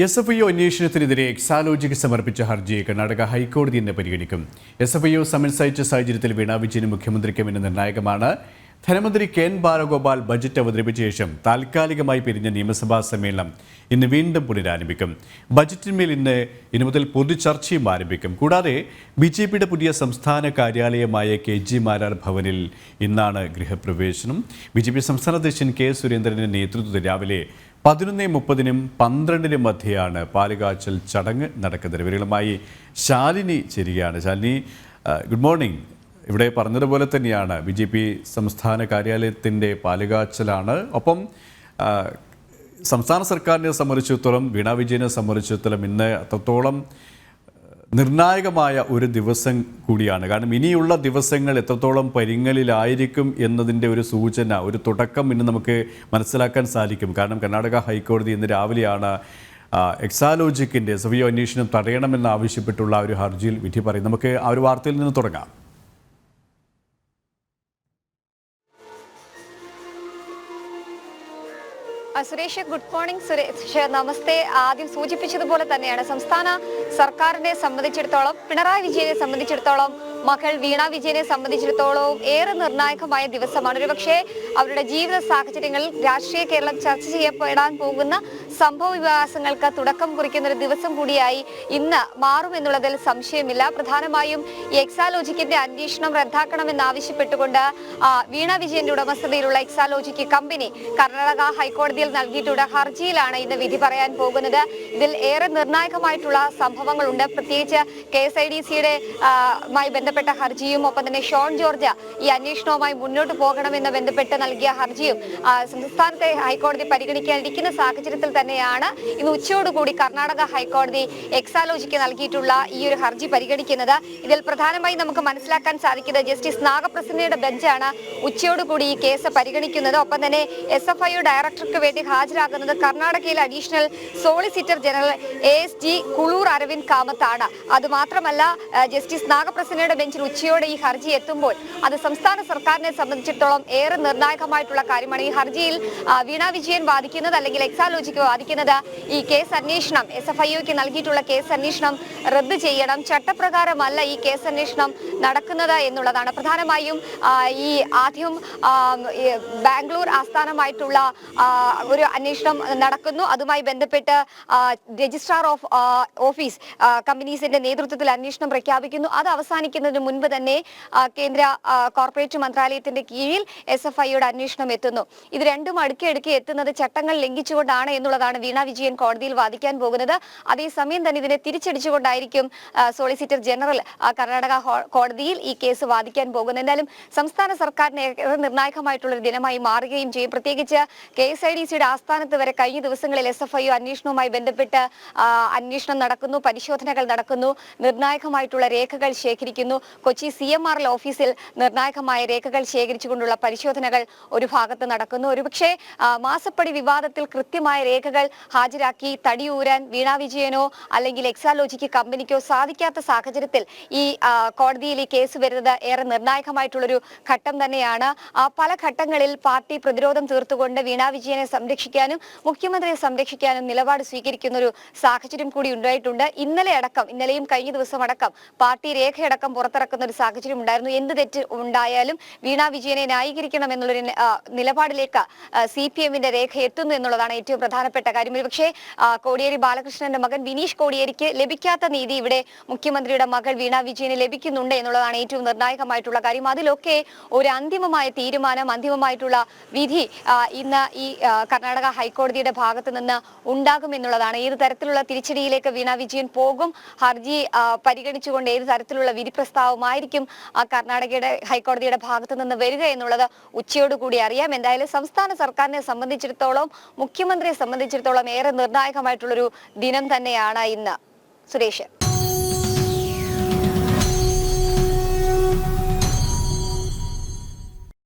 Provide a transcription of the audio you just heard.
SFIO അന്വേഷണത്തിനെതിരെ Exalogic സമർപ്പിച്ച ഹർജിയെ കർണാടക ഹൈക്കോടതി ഇന്ന് പരിഗണിക്കും. SFIO സമൻസ് അയച്ച സാഹചര്യത്തിൽ വീണ വിജയനും മുഖ്യമന്ത്രിക്കും ഇന്ന് നിർണായകമാണ്. ധനമന്ത്രി കെൻ ബാലഗോപാൽ ബജറ്റ് അവതരിപ്പിച്ച ശേഷം താൽക്കാലികമായി പിരിഞ്ഞ നിയമസഭാ സമ്മേളനം ഇന്ന് വീണ്ടും പുനരാരംഭിക്കും. ബജറ്റിന്മേൽ ഇന്നു മുതൽ പൊതുചർച്ചയും ആരംഭിക്കും. കൂടാതെ BJPയുടെ പുതിയ സംസ്ഥാന കാര്യാലയമായ KG മാരാർ ഭവനിൽ ഇന്നാണ് ഗൃഹപ്രവേശനം. BJP സംസ്ഥാന അധ്യക്ഷൻ K സുരേന്ദ്രന്റെ നേതൃത്വത്തിൽ രാവിലെ 11:30-നും 12-നും മധ്യയാണ് പാലുകാച്ചൽ ചടങ്ങ് നടക്കുന്നത്. വിവരങ്ങളുമായി ശാലിനി ചേരുകയാണ്. Shalini, good morning. ഇവിടെ പറഞ്ഞതുപോലെ തന്നെയാണ് BJP സംസ്ഥാന കാര്യാലയത്തിൻ്റെ പാലുകാച്ചലാണ്. ഒപ്പം സംസ്ഥാന സർക്കാരിനെ സംബന്ധിച്ചിടത്തോളം, വീണ വിജയനെ സംബന്ധിച്ചിടത്തോളം ഇന്ന് അത്രത്തോളം നിർണായകമായ ഒരു ദിവസം കൂടിയാണ്. കാരണം ഇനിയുള്ള ദിവസങ്ങൾ എത്രത്തോളം പരിങ്ങലിലായിരിക്കും എന്നതിൻ്റെ ഒരു സൂചന, ഒരു തുടക്കം ഇന്ന് നമുക്ക് മനസ്സിലാക്കാൻ സാധിക്കും. കാരണം കർണാടക ഹൈക്കോടതി ഇന്ന് രാവിലെയാണ് എക്സാലോജിക്കിൻ്റെ SFIO അന്വേഷണം തടയണമെന്നാവശ്യപ്പെട്ടുള്ള ഒരു ഹർജിയിൽ വിധി പറയും. നമുക്ക് ആ ഒരു വാർത്തയിൽ നിന്ന് തുടങ്ങാം. Suresh, good morning. സുരേഷ്, നമസ്തേ. ആദ്യം സൂചിപ്പിച്ചതുപോലെ തന്നെയാണ് സംസ്ഥാന സർക്കാരിനെ സംബന്ധിച്ചിടത്തോളം, പിണറായി വിജയനെ സംബന്ധിച്ചിടത്തോളം, മകൾ വീണ വിജയനെ സംബന്ധിച്ചിടത്തോളം ഏറെ നിർണായകമായ ദിവസമാണ്. ഒരുപക്ഷെ അവരുടെ ജീവിത സാഹചര്യങ്ങളിൽ രാഷ്ട്രീയ കേരളം ചർച്ച ചെയ്യപ്പെടാൻ പോകുന്ന സംഭവ വികാസങ്ങൾക്ക് തുടക്കം കുറിക്കുന്ന ഒരു ദിവസം കൂടിയായി ഇന്ന് മാറുമെന്നുള്ളതിൽ സംശയമില്ല. പ്രധാനമായും ഈ എക്സാലോജിക്കിന്റെ അന്വേഷണം റദ്ദാക്കണമെന്നാവശ്യപ്പെട്ടുകൊണ്ട് വീണ വിജയന്റെ ഉടമസ്ഥതയിലുള്ള എക്സാലോജിക്ക് കമ്പനി കർണാടക ഹൈക്കോടതിയിൽ നൽകിയിട്ടുള്ള ഹർജിയിലാണ് ഇന്ന് വിധി പറയാൻ പോകുന്നത്. ഇതിൽ ഏറെ നിർണായകമായിട്ടുള്ള സംഭവങ്ങളുണ്ട്. പ്രത്യേകിച്ച് KSIDCയുടെ ബന്ധപ്പെട്ട ഹർജിയും ഒപ്പം തന്നെ ഷോൺ ജോർജ് ഈ അന്വേഷണവുമായി മുന്നോട്ട് പോകണമെന്ന് ബന്ധപ്പെട്ട് നൽകിയ ഹർജിയും സംസ്ഥാനത്തെ ഹൈക്കോടതി പരിഗണിക്കാനിരിക്കുന്ന സാഹചര്യത്തിൽ തന്നെയാണ് ഇന്ന് ഉച്ചയോടുകൂടി കർണാടക ഹൈക്കോടതി എക്സാലോജിക്ക് നൽകിയിട്ടുള്ള ഈ ഒരു ഹർജി പരിഗണിക്കുന്നത്. ഇതിൽ പ്രധാനമായും നമുക്ക് മനസ്സിലാക്കാൻ സാധിക്കുന്നത് ജസ്റ്റിസ് നാഗപ്രസന്നയുടെ ബെഞ്ചാണ് ഉച്ചയോടുകൂടി ഈ കേസ് പരിഗണിക്കുന്നത്. ഒപ്പം തന്നെ SFIO ഡയറക്ടർക്ക് വേണ്ടി ഹാജരാകുന്നത് കർണാടകയിലെ additional solicitor general ASG Kulur Aravind കാമത്താണ്. അതുമാത്രമല്ല, ജസ്റ്റിസ് നാഗപ്രസന്നയുടെ ബെഞ്ചിൽ ഉച്ചയോടെ ഈ ഹർജി എത്തുമ്പോൾ അത് സംസ്ഥാന സർക്കാരിനെ സംബന്ധിച്ചിടത്തോളം ഏറെ നിർണായകമായിട്ടുള്ള കാര്യമാണ്. ഈ ഹർജിയിൽ വീണ വിജയൻ വാദിക്കുന്നത്, അല്ലെങ്കിൽ എക്സാലോജിക്ക് വാദിക്കുന്നത്, ഈ കേസ് അന്വേഷണം SFIOക്ക് നൽകിയിട്ടുള്ള കേസ് അന്വേഷണം റദ്ദ് ചെയ്യണം, ചട്ടപ്രകാരമല്ല ഈ കേസ് അന്വേഷണം നടക്കുന്നത് എന്നുള്ളതാണ്. പ്രധാനമായും ഈ ആദ്യം ബാംഗ്ലൂർ ആസ്ഥാനമായിട്ടുള്ള ഒരു അന്വേഷണം നടക്കുന്നു. അതുമായി ബന്ധപ്പെട്ട് രജിസ്ട്രാർ ഓഫ് ഓഫീസ് കമ്പനീസിന്റെ നേതൃത്വത്തിൽ അന്വേഷണം പ്രഖ്യാപിക്കുന്നു. അത് അവസാനിക്കുന്നതിന് മുൻപ് തന്നെ കേന്ദ്ര കോർപ്പറേറ്റ് മന്ത്രാലയത്തിന്റെ കീഴിൽ SFIOയുടെ അന്വേഷണം എത്തുന്നു. ഇത് രണ്ടും അടുക്കി എത്തുന്നത് ചട്ടങ്ങൾ ലംഘിച്ചുകൊണ്ടാണ് എന്നുള്ളതാണ് വീണ വിജയൻ കോടതിയിൽ വാദിക്കാൻ പോകുന്നത്. അതേസമയം തന്നെ ഇതിനെ തിരിച്ചടിച്ചുകൊണ്ടായിരിക്കും സോളിസിറ്റർ ജനറൽ കർണാടക കോടതിയിൽ ഈ കേസ് വാദിക്കാൻ പോകുന്നത്. എന്തായാലും സംസ്ഥാന സർക്കാരിന് നിർണായകമായിട്ടുള്ള ഒരു ദിനമായി മാറുകയും ചെയ്യും. പ്രത്യേകിച്ച് KSIDCയുടെ ആസ്ഥാനത്ത് വരെ കഴിഞ്ഞ ദിവസങ്ങളിൽ SFIO അന്വേഷണവുമായി ബന്ധപ്പെട്ട് അന്വേഷണം നടക്കുന്നു, പരിശോധനകൾ നടക്കുന്നു, നിർണായകമായിട്ടുള്ള രേഖകൾ ശേഖരിക്കുന്നു. കൊച്ചി CMRL ഓഫീസിൽ നിർണായകമായ രേഖകൾ ശേഖരിച്ചുകൊണ്ടുള്ള പരിശോധനകൾ ഒരു ഭാഗത്ത് നടക്കുന്നു. ഒരുപക്ഷെ മാസപ്പടി വിവാദത്തിൽ കൃത്യമായ രേഖകൾ ഹാജരാക്കി തടിയൂരാൻ വീണ വിജയനോ അല്ലെങ്കിൽ എക്സാലോജിക്ക് കമ്പനിക്കോ സാധിക്കാത്ത സാഹചര്യത്തിൽ ഈ കോടതിയിൽ ഈ കേസ് വരുന്നത് ഏറെ നിർണായകമായിട്ടുള്ളൊരു ഘട്ടം തന്നെയാണ്. പല ഘട്ടങ്ങളിൽ പാർട്ടി പ്രതിരോധം തീർത്തുകൊണ്ട് വീണ വിജയനെ സംരക്ഷിക്കാനും മുഖ്യമന്ത്രിയെ സംരക്ഷിക്കാനും നിലപാട് സ്വീകരിക്കുന്ന ഒരു സാഹചര്യം കൂടി ഉണ്ടായിട്ടുണ്ട്. ഇന്നലെയും കഴിഞ്ഞ ദിവസം അടക്കം പാർട്ടി രേഖയടക്കം പുറത്തിറക്കുന്ന ഒരു സാഹചര്യം ഉണ്ടായിരുന്നു. എന്ത് തെറ്റ് ഉണ്ടായാലും വീണ വിജയനെ ന്യായീകരിക്കണം എന്നുള്ളൊരു നിലപാടിലേക്ക് CPMന്റെ രേഖ എത്തുന്നു എന്നുള്ളതാണ് ഏറ്റവും പ്രധാനപ്പെട്ട കാര്യം. പക്ഷേ കോടിയേരി ബാലകൃഷ്ണന്റെ മകൻ വിനീഷ് കോടിയേരിക്ക് ലഭിക്കാത്ത നീതി ഇവിടെ മുഖ്യമന്ത്രിയുടെ മകൾ വീണ വിജയന് ലഭിക്കുന്നുണ്ട് എന്നുള്ളതാണ് ഏറ്റവും നിർണായകമായിട്ടുള്ള കാര്യം. അതിലൊക്കെ ഒരു അന്തിമമായ തീരുമാനം, അന്തിമമായിട്ടുള്ള വിധി ഇന്ന് ഈ കർണാടക ഹൈക്കോടതിയുടെ ഭാഗത്ത് നിന്ന് ഉണ്ടാകുമെന്നുള്ളതാണ്. ഏത് തരത്തിലുള്ള തിരിച്ചടിയിലേക്ക് വീണ വിജയൻ പോകും, ഹർജി പരിഗണിച്ചുകൊണ്ട് ഏത് തരത്തിലുള്ള വിധി പ്രസ്താവമായിരിക്കും കർണാടകയുടെ ഹൈക്കോടതിയുടെ ഭാഗത്ത് നിന്ന് വരിക എന്നുള്ളത് ഉച്ചയോടുകൂടി അറിയാം. എന്തായാലും സംസ്ഥാന സർക്കാരിനെ സംബന്ധിച്ചിടത്തോളം, മുഖ്യമന്ത്രിയെ സംബന്ധിച്ചിടത്തോളം ഏറെ നിർണായകമായിട്ടുള്ളൊരു ദിനം തന്നെയാണ് ഇന്ന്. സുരേഷ്.